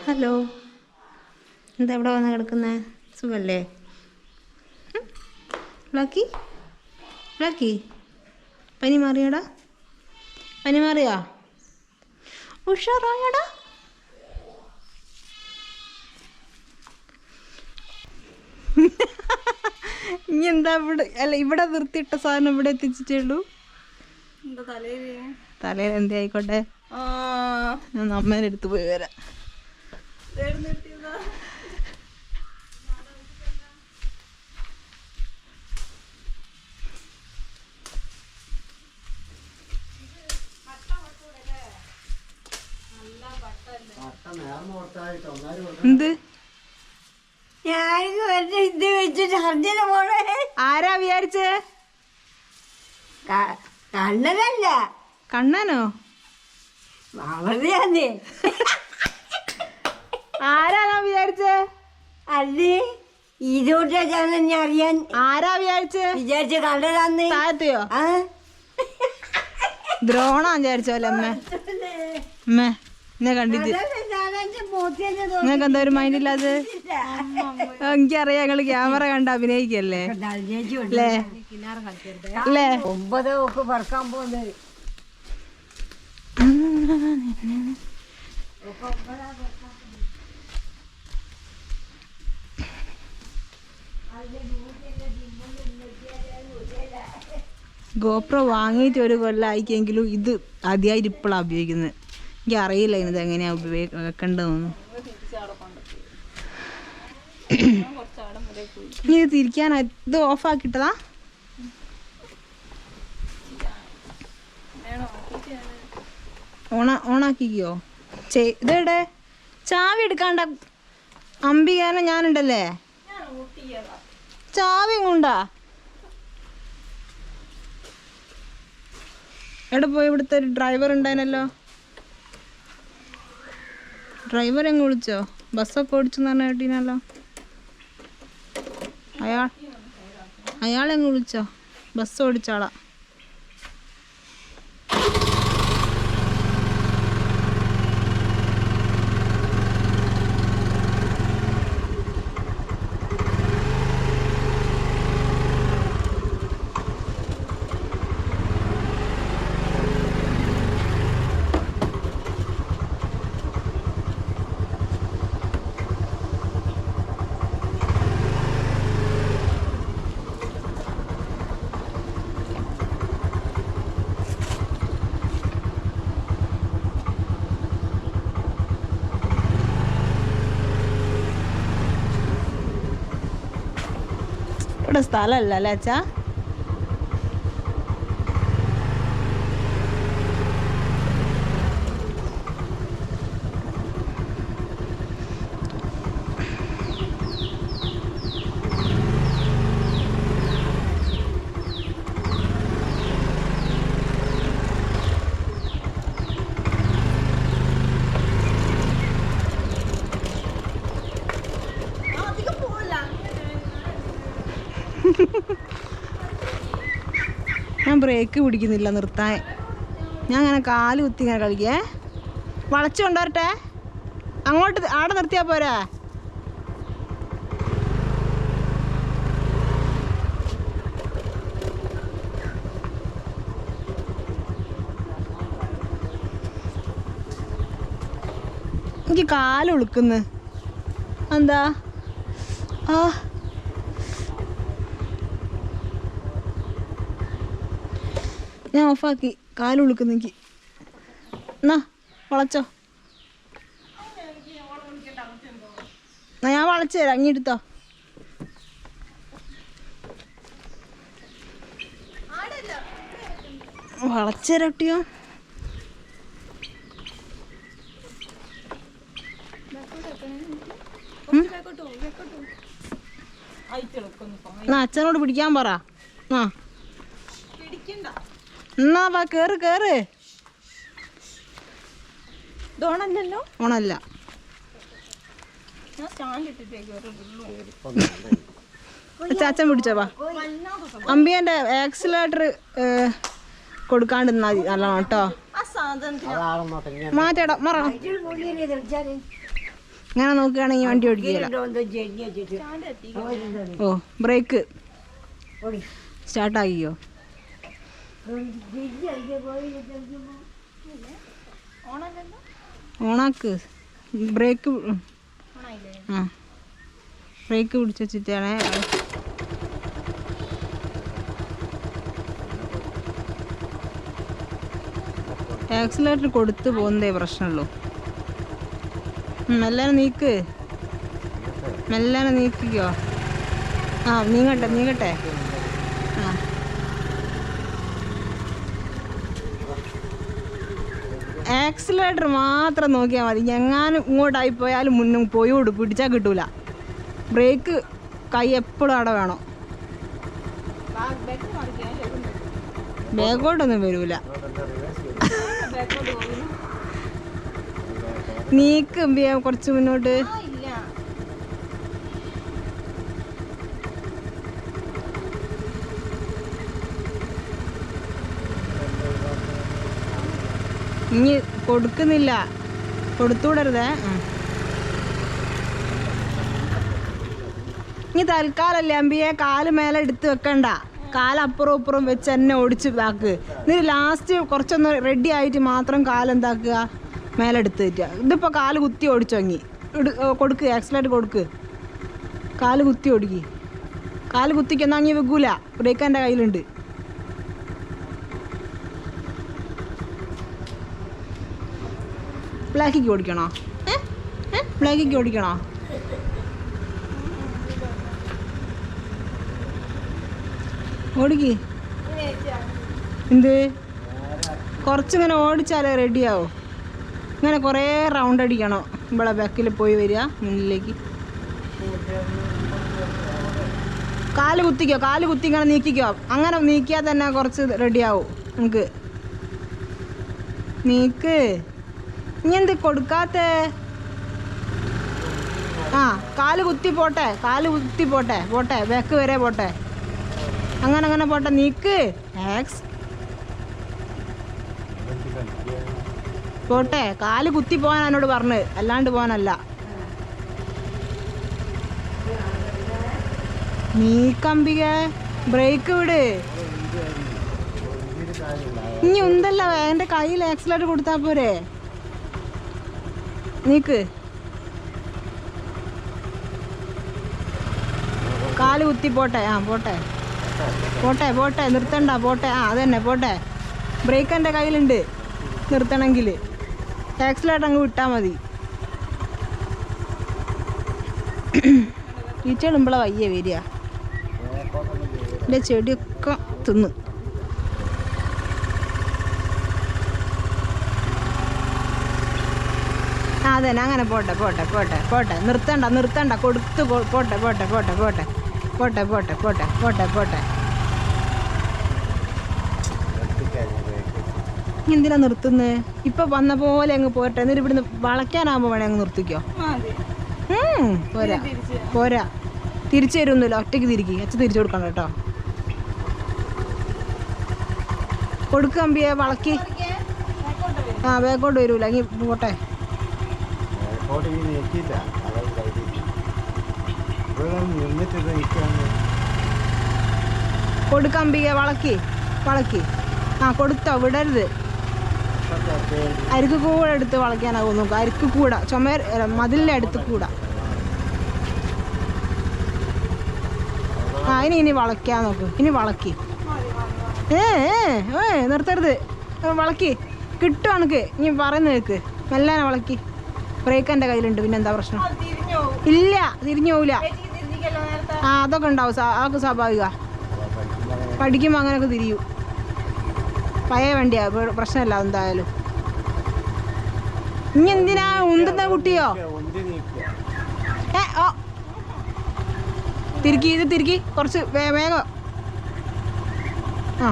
Hello, എന്താ ഇവിടെ വന്ന് കിടക്കുന്നേ? സുഖല്ലേ? ബ്ലാക്കി ബ്ലാക്കി, പനി മാറിയാടാ? പനി മാറിയാ? ഉഷാറായാടാ? ഇനി എന്താ ഇവിടെ അല്ല ഇവിടെ നിർത്തിയിട്ട സാധനം ഇവിടെ എത്തിച്ചിട്ടേ ഉള്ളൂ. തലയിൽ എന്തേ ആയിക്കോട്ടെ, ഞാൻ അമ്മേനെ അടുത്ത് പോയി വരാം. എന്ത് ആരാ വിചാരിച്ചേ? കണ്ണനല്ല, കണ്ണനോ? ആരാ വിചാരിച്ചേ? അല്ലേ ഇതോട്ടെ അറിയാൻ ആരാ വിചാരിച്ച കണ്ണനാന്ന്. താഴത്തെയോ? ദ്രോണാ വിചാരിച്ചോല്ലേ അമ്മ? അമ്മേ എന്നെ കണ്ടിട്ട് നിങ്ങൾക്ക് എന്താ ഒരു മൈൻഡില്ലാതെ? എനിക്കറിയാം ഞങ്ങള് ക്യാമറ കണ്ട് അഭിനയിക്കല്ലേ അല്ലേ? അല്ലേ? 9 ഒക്കെ പറക്കാൻ പോകുന്നത്. ഗോപ്രോ വാങ്ങിയിട്ട് ഒരു കൊല്ലമായിക്കെങ്കിലും ഇത് ആദ്യമായിട്ട് ഇപ്പോഴാണ് ഉപയോഗിക്കുന്നത്. എനിക്ക് അറിയില്ല ഇതിനത് എങ്ങനെയാ വെക്കേണ്ടതെന്ന്. ഇനി ഇത് തിരിക്കാൻ ഇത് ഓഫാക്കിട്ടതാ? ഓണാക്കിക്കോ? ഇതെവിടെ ചാവി എടുക്കാണ്ട അമ്പികാരൻ ഞാനുണ്ടല്ലേ, ചാവി കൊണ്ടാ എവിടെ പോയി? ഇവിടുത്തെ ഒരു ഡ്രൈവർ ഉണ്ടായിരുന്നല്ലോ, ഡ്രൈവർ എങ്ങ് വിളിച്ചോ? ബസ്സൊക്കെ ഓടിച്ചെന്ന് പറഞ്ഞ കേട്ടീനല്ലോ. അയാളെങ്ങ് വിളിച്ചോ? ബസ് ഓടിച്ചാളാ. ഇവിടെ സ്ഥലമല്ല അല്ലേ അച്ഛാ? ഞാൻ ബ്രേക്ക് പിടിക്കുന്നില്ല നിർത്താൻ. ഞാൻ അങ്ങനെ കാല് കുത്തി ഇങ്ങനെ കളിക്കേ. വളച്ചു കൊണ്ടുവരട്ടെ? അങ്ങോട്ട് ആടെ നിർത്തിയാൽ പോരാ? എനിക്ക് കാല് ഉളുക്കുന്നു. എന്താ? ഞാൻ ഓഫാക്കി. കാല് ഉളുക്കുന്നെങ്കിൽ എന്നാ വളച്ചോ. ഞാൻ വളച്ചു തരാം, അങ്ങി എടുത്തോ. വളച്ചു തരാം കുട്ടിയോ. അച്ഛനോട് പിടിക്കാൻ പറ. എന്നാ വാ, കേറ് കേറ്. ഓണല്ലോ, ഓണല്ല. അച്ഛൻ പിടിച്ചോ വാ. അമ്പിയന്റെ ആക്സിലേറ്റർ കൊടുക്കാണ്ടിരുന്നാ മതി നല്ലോണം കേട്ടോ. മാറ്റേടാ മറ. ഇങ്ങനെ നോക്കുകയാണെങ്കിൽ വണ്ടി ഓടിക്കില്ല. എന്തോ ചെരിഞ്ഞ് വെച്ചിട്ട് ഓ ബ്രേക്ക് സ്റ്റാർട്ടാക്കിയോ? ഓണാക്ക്. ബ്രേക്ക് ആ ബ്രേക്ക് പിടിച്ച് വെച്ചിട്ടാണ്. ആക്സിലേറ്റർ കൊടുത്ത് പോകുന്നതേ പ്രശ്നമുള്ളൂ. മെല്ലനെ നീക്ക്, മെല്ലനെ നീക്കിക്കോ. ആ നീങ്ങട്ടെ. ആ ആക്സിലേറ്റർ മാത്രം നോക്കിയാൽ മതി. എങ്ങാനും ഇങ്ങോട്ടായി പോയാലും മുന്നും പോയി പിടിച്ചാൽ കിട്ടൂല. ബ്രേക്ക് കൈ എപ്പോഴും അവിടെ വേണം. ബാക്കോട്ടൊന്നും വരൂല. നീക്ക് കുറച്ച് മുന്നോട്ട്. ഇനി കൊടുക്കുന്നില്ല, കൊടുത്തുവിടരുതേ. ഇനി തൽക്കാലല്ലേ അമ്പിയെ കാല് മേലെ എടുത്ത് വെക്കണ്ട. കാലപ്പുറം ഇപ്പുറം വെച്ച് തന്നെ ഓടിച്ച് ഇതാക്ക്. എന്നിട്ട് ലാസ്റ്റ് കുറച്ചൊന്ന് റെഡി ആയിട്ട് മാത്രം കാലെന്താക്കുക, മേലെ എടുത്ത് വെക്കുക. ഇതിപ്പോൾ കാല് കുത്തി ഓടിച്ചോങ്ങി കൊടുക്ക്, ആക്സിലേറ്റർ കൊടുക്ക്. കാല് കുത്തി ഓടിക്ക്. കാല് കുത്തിക്കൊന്നാങ്ങി വെക്കൂല. ബ്രേക്ക് എൻ്റെ കയ്യിലുണ്ട്. ബ്ലാക്കിക്ക് ഓടിക്കണോ? ബ്ലാക്കിക്ക് ഓടിക്കണോ? ഓടിക്ക്. എന്ത് കുറച്ചിങ്ങനെ ഓടിച്ചാലേ റെഡിയാവും. ഇങ്ങനെ കുറേ റൗണ്ട് അടിക്കണം. ഇവിടെ ബാക്കിൽ പോയി വരിക, മുന്നിലേക്ക്. കാല് കുത്തിക്കോ, കാല് കുത്തി ഇങ്ങനെ നീക്കിക്കോ. അങ്ങനെ നീക്കിയാൽ തന്നെ കുറച്ച് റെഡിയാവും നമുക്ക്. നീക്ക്. ഇനി എന്ത് കൊടുക്കാത്തേ? ആ കാല് കുത്തി പോട്ടെ, കാല് കുത്തി പോട്ടെ, ബാക്ക് വരെ പോട്ടെ. അങ്ങനെ പോട്ടെ. നീക്ക്. പോട്ടെ. കാല് കുത്തി പോകാൻ എന്നോട് പറഞ്ഞ്, അല്ലാണ്ട് പോകാനല്ല. നീക്കമ്പിക. ബ്രേക്ക് വിട്. ഇനി ഉണ്ടല്ല, എൻ്റെ കയ്യിൽ ആക്സിലേറ്റർ കൊടുത്താ പോരെ. നീക്ക്. കാല് കുത്തി പോട്ടെ. ആ പോട്ടെ. നിർത്തണ്ട. പോട്ടെ. ആ അതന്നെ പോട്ടെ. ബ്രേക്ക് എൻ്റെ കയ്യിലുണ്ട്. നിർത്തണമെങ്കിൽ ആക്സിലേറ്റർ അങ്ങ് വിട്ടാൽ മതി. ഈച്ചകളുമ്പളെ വയ്യ വരിക. എൻ്റെ ചെടിയൊക്കെ തിന്ന്. ആ അതന്നെ അങ്ങനെ പോട്ടെ. നിർത്തണ്ട. കൊടുത്ത് പോട്ടെ. എന്തിനാ നിർത്തുന്നത്? ഇപ്പൊ വന്ന പോലെ അങ്ങ് പോട്ടെ. എന്നിട്ട് ഇവിടുന്ന് വളയ്ക്കാനാകുമ്പോ വേണേ അങ്ങ് നിർത്തിക്കോ. പോരാ തിരിച്ചു തരുമൊന്നുമില്ല. ഒറ്റയ്ക്ക് തിരിക്കും. അച്ഛൻ തിരിച്ചു കൊടുക്കണം കേട്ടോ. കൊടുക്കമ്പിയെ വളക്കി. ആ ബാക്കോട്ട് വരൂല. അങ്ങ് പോട്ടെ. കൊടുക്കമ്പിയെ വളക്കി. ആ കൊടുത്തോ, വിടരുത്. അരിക്ക് കൂടെ എടുത്ത് വളയ്ക്കാനാകും നോക്കുക. അരിക്ക് കൂടെ മതിലിൻ്റെ അടുത്ത് കൂടെ. ആ ഇനി വളയ്ക്കാൻ നോക്ക്. ഇനി വളക്കി. നിർത്തരുത്. വളക്കി. കിട്ടും എനക്ക്. ഇനി പറയുന്ന കേൾക്ക്. മെല്ലാനെ വളക്കി. ബ്രേക്ക് എൻ്റെ കയ്യിലുണ്ട്. പിന്നെന്താ പ്രശ്നം? ഇല്ല, തിരിഞ്ഞു പോവില്ല. ആ അതൊക്കെ ഉണ്ടാവും. അതൊക്കെ സ്വാഭാവിക. പഠിക്കുമ്പോൾ അങ്ങനെയൊക്കെ തിരിയും. പഴയ വണ്ടിയാ, പ്രശ്നമല്ല എന്തായാലും. ഇനി എന്തിനാ ഉന്തുന്ന കുട്ടിയോ? ഓ തിരിക്കി കുറച്ച് വേഗം. ആ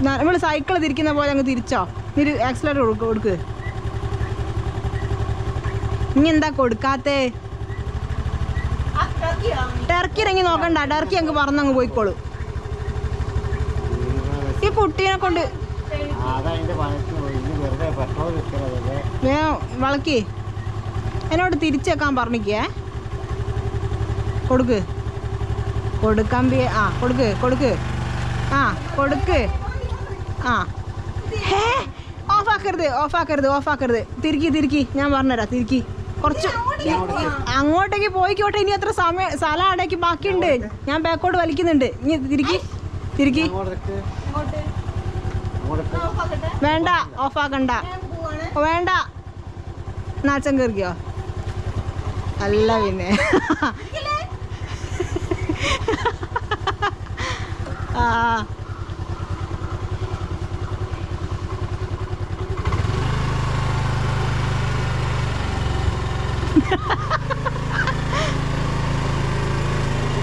നമ്മൾ സൈക്കിൾ തിരിക്കുന്ന പോലെ അങ്ങ് തിരിച്ചോ. ഇനി ആക്സിലേറ്റർ കൊടുക്ക്. ഇനി എന്താ കൊടുക്കാത്തേ? ടർക്കി ഇറങ്ങി നോക്കണ്ട. ടർക്കി അങ്ങ് പറന്നങ്ങ് പോയിക്കോളൂ. ഈ കുട്ടീനെ കൊണ്ട് വേഗം വളക്കി. എന്നോട് തിരിച്ചേക്കാൻ പറഞ്ഞിക്കേ. കൊടുക്ക് കൊടുക്കമ്പി. ആ കൊടുക്ക് കൊടുക്ക്. ആ കൊടുക്ക്. ആ ഹേ ഓഫാക്കരുത് ഓഫാക്കരുത് ഓഫാക്കരുത്. തിരിക്കി ഞാൻ പറഞ്ഞുതരാം. തിരിക്കി കുറച്ച് അങ്ങോട്ടേക്ക് പോയിക്കോട്ടെ. ഇനി അത്ര സ്ഥലം അടയ്ക്ക് ബാക്കിയുണ്ട്. ഞാൻ ബാക്കോട്ട് വലിക്കുന്നുണ്ട്. ഇനി തിരിക്കി. വേണ്ട ഓഫാക്കണ്ട. വേണ്ട നാച്ചൻ കയറിക്കോ. അല്ല പിന്നെ ആ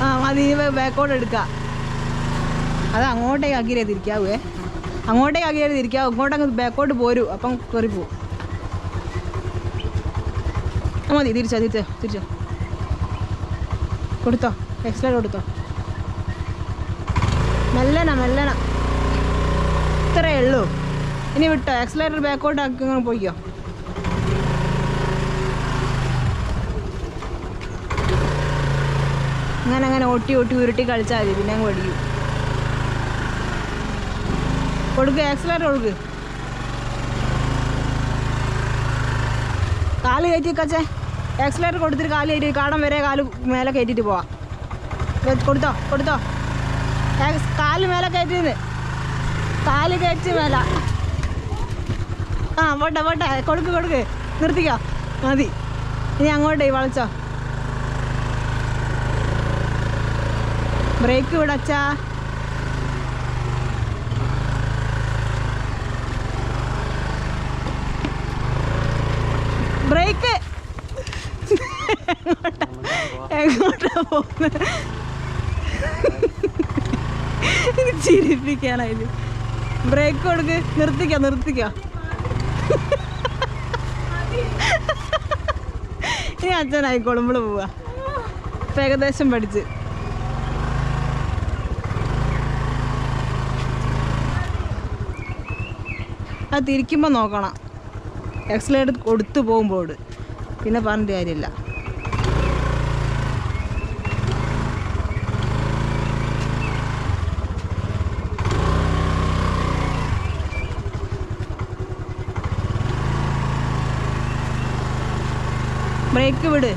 ആ മതി. ബാക്കോട്ട് എടുക്കാം. അത് അങ്ങോട്ടേക്ക് ആക്കിയേ തിരിക്കാവേ. അങ്ങോട്ടേക്ക് ആക്കിയാൽ തിരിക്കാവും. ഇങ്ങോട്ടങ്ങ് ബാക്കോട്ട് പോരൂ. അപ്പം കയറി പോവും. മതി. തിരിച്ചോ. കൊടുത്തോ. എക്സ്ട്രാ കൊടുത്തോ. മെല്ലന ഇത്രയേ ഉള്ളൂ. ഇനി വിട്ടോ. എക്സലേറ്റർ ബാക്കോട്ട് ആക്കി ഇങ്ങനെ പോയിക്കോ. അങ്ങനെ ഓട്ടി ഉരുട്ടി കളിച്ചാൽ മതി. പിന്നെ അങ്ങ് പഠിക്കും. കൊടുക്ക്. എക്സലേറ്റർ കൊടുക്ക്. കാല് കയറ്റി കച്ചേ. എക്സലേറ്റർ കൊടുത്തിട്ട് കാല് കയറ്റി കാടം വരെ കാല് മേലെ കയറ്റിയിട്ട് പോവാം. കൊടുത്തോ. കാല് മേലെ കയറ്റിന്ന്. കാല് കയറ്റി മേലെ. ആ പോട്ടെ. കൊടുക്ക്. നിർത്തിക്കോ. മതി. ഇനി അങ്ങോട്ടേ വളച്ചോ. ബ്രേക്ക് വിടച്ചാ. ബ്രേക്ക് എങ്ങോട്ടാ പോകുന്നത്? ചിരിപ്പിക്കാനായത്. ബ്രേക്ക് കൊടുക്ക്. നിർത്തിക്കോ. ഇനി അച്ഛനായിക്കോളും. നമ്മള് പോവാ. ഇപ്പം ഏകദേശം പഠിച്ച്. അത് തിരിക്കുമ്പോൾ നോക്കണം. എക്സലേറ്റർ കൊടുത്തു പോകുമ്പോൾ പിന്നെ പറഞ്ഞിട്ട് കാര്യമില്ല. ബ്രേക്ക് വിട്.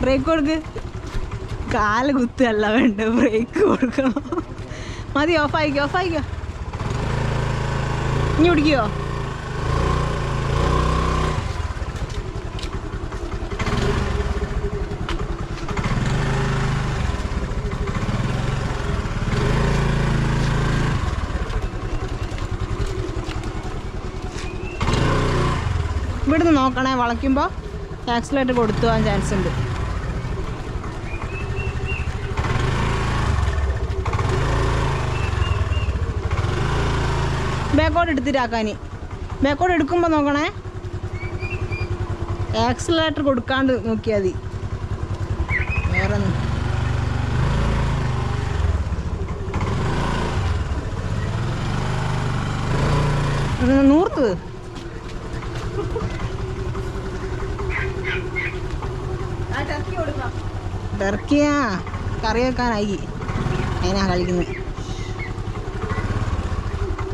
ബ്രേക്ക് കൊടുക്ക്. കാല് കുത്തല്ല വേണ്ട. ബ്രേക്ക് കൊടുക്കണം. മതി. ഓഫായിക്കോ. ഇനി പിടിക്കോ. ഇവിടുന്ന് നോക്കണേ. വളയ്ക്കുമ്പോൾ ആക്സിലേറ്റർ കൊടുത്തു പോകാൻ ചാൻസ് ഉണ്ട്. ബാക്കോട്ട് എടുത്തിട്ടാക്കാനി. ബാക്കോട്ട് എടുക്കുമ്പോൾ നോക്കണേ. ആക്സിലേറ്റർ കൊടുക്കാണ്ട് നോക്കിയാൽ മതി. വേറെ നൂർത്ത്. ടർക്കിയാ കറി വെക്കാനായി. അതിനാ കളിക്കുന്നത്.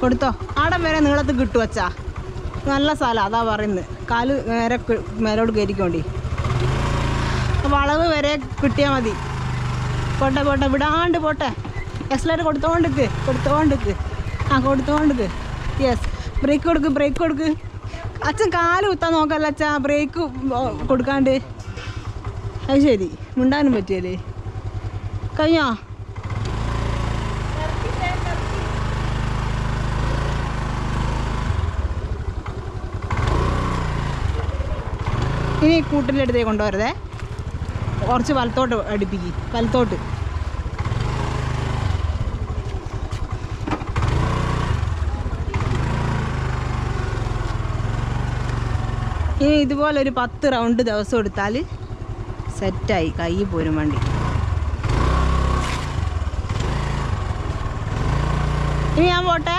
കൊടുത്തോ. ആടം വരെ നീളത്ത് കിട്ടും അച്ഛാ. നല്ല സ്ഥലം. അതാ പറയുന്നത്. കാല് നേരെ മേലോട്ട് കയറ്റിക്കോണ്ടി. വളവ് വരെ കിട്ടിയാൽ മതി. പോട്ടെ വിടാണ്ട് പോട്ടെ. എക്സലേറ്റർ കൊടുത്തോണ്ടിക്ക്. ആ കൊടുത്തോണ്ടിക്ക്. യെസ്. ബ്രേക്ക് കൊടുക്ക്. അച്ഛൻ കാല് കുത്താൻ നോക്കല്ല അച്ഛാ. ബ്രേക്ക് കൊടുക്കാണ്ട്. അത് ശരി. മുണ്ടാനും പറ്റിയല്ലേ. കഴിഞ്ഞോ? ഇനി കൂട്ടിൻ്റെ അടുത്തേക്ക് കൊണ്ടുവരതേ. കുറച്ച് വലത്തോട്ട് അടുപ്പിക്ക്. വലത്തോട്ട്. ഇനി ഇതുപോലെ ഒരു 10 റൗണ്ട് ദിവസം എടുത്താൽ സെറ്റായി. കൈ പോരും വണ്ടി. ഇനി ഞാൻ പോട്ടെ,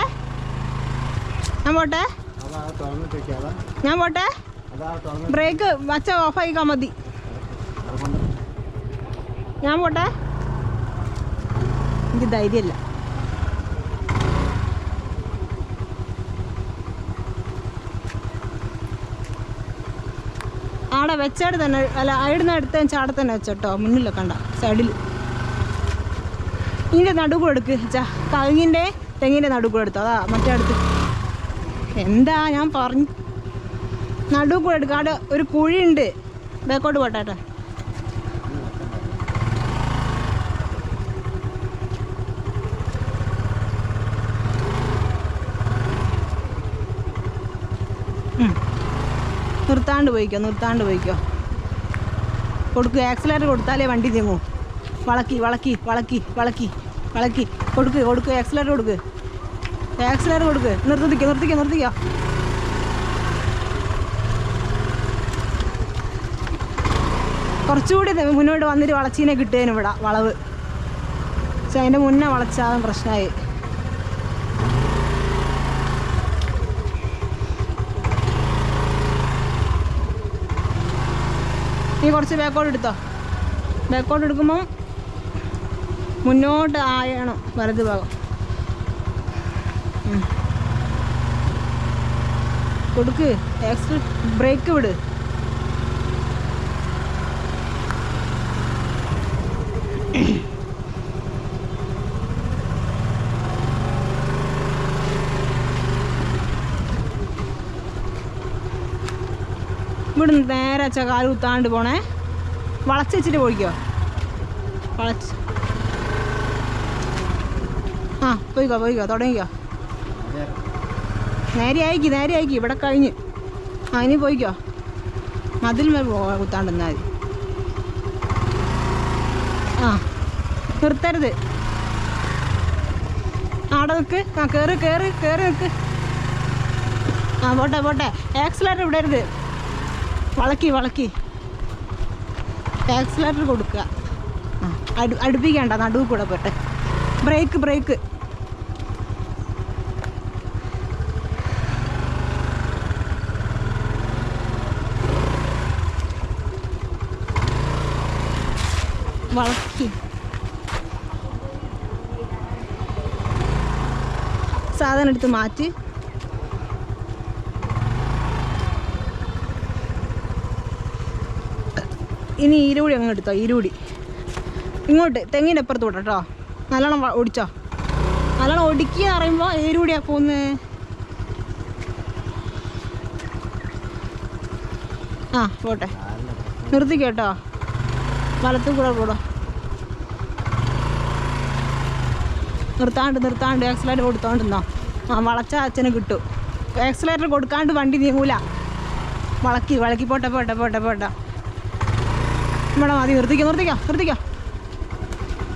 ഞാൻ പോട്ടെ. ബ്രേക്ക് വച്ച ഓഫായിക്കാൻ മതി. ഞാൻ പോട്ടെ, എനിക്ക് ധൈര്യമില്ല. ആടെ വെച്ചാട് തന്നെ, അല്ല അവിടുന്ന് അടുത്ത ചാടെ തന്നെ വെച്ചോട്ടോ, മുന്നിലൊക്കെ കണ്ട സൈഡിൽ. ഇതിൻ്റെ നടുക്കൂടെ എടുക്ക് കഴുങ്ങിൻ്റെ തെങ്ങിൻ്റെ നടുക്കൂടെ എടുത്തു. അതാ മറ്റേ അടുത്ത്. എന്താ ഞാൻ പറഞ്ഞു, നടുക്കൂടെ എടുക്കുക. അവിടെ ഒരു കുഴിയുണ്ട്, ബേക്കോട്ട് പോട്ടെ. നിർത്താണ്ട് പോയിക്കോ. കൊടുക്കുക, ആക്സിലേറ്റർ കൊടുത്താലേ വണ്ടി നീങ്ങൂ. വളക്കി കൊടുക്കുക, ആക്സിലേറ്റർ കൊടുക്ക്. നിർത്തിക്കോ. കുറച്ചുകൂടി മുന്നോട്ട് വന്നിട്ട് വളച്ചീനെ കിട്ടുകയാണ് ഇവിടെ വളവ്. പക്ഷെ അതിൻ്റെ മുന്നേ വളച്ചാലും പ്രശ്നമായി. നീ കുറച്ച് ബാക്കോട്ട് എടുത്തോ. ബാക്കോട്ട് എടുക്കുമ്പോൾ മുന്നോട്ട് ആയണം വലത് ഭാഗം. കൊടുക്ക്, ബ്രേക്ക് വിട്. ഇവിടുന്ന് നേരെ കാല് കുത്താണ്ട് പോണേ. വളച്ച് വെച്ചിട്ട് പോയിക്കോ. പോയിക്കോ തുടങ്ങിക്കോ. നേരെ ആയിക്കി ഇവിടെ കഴിഞ്ഞ്. ഇനി പോയിക്കോ. മതിൽ മേൽ കുത്താണ്ടെന്നാൽ മതി. നിർത്തരുത്. ആടെ നിൽക്ക്. കേറി നിൽക്ക്. പോട്ടെ. ആക്സിലേറ്റർ വിടരുത്. വളക്കി ആക്സിലേറ്റർ കൊടുക്കുക. അടുപ്പിക്കേണ്ട, നടുവ് കൂടെ പോട്ടെ. ബ്രേക്ക് വളക്കി. സാധനം എടുത്ത് മാറ്റി. ഇനി ഈരുകൂടി അങ്ങ് എടുത്തോ. ഇങ്ങോട്ട് തെങ്ങിൻ്റെ അപ്പുറത്ത് വിട്ടോ കേട്ടോ. നല്ലോണം ഓടിച്ചോ. നല്ലോണം ഒടുക്കി പറയുമ്പോൾ ഈരുകൂടിയാ പോകുന്നത്. പോട്ടെ. നിർത്തിക്കോ കേട്ടോ. വലത്തു കൂടെ പോടോ. നിർത്താണ്ട് ആക്സിലേറ്റർ കൊടുത്തോണ്ടിരുന്നോ. വളച്ച അച്ഛന് കിട്ടും. ആക്സിലേറ്റർ കൊടുക്കാണ്ട് വണ്ടി നീങ്ങൂല. വളക്കി പോട്ടെ. ഇവിടെ മതി. നിർത്തിക്കോ.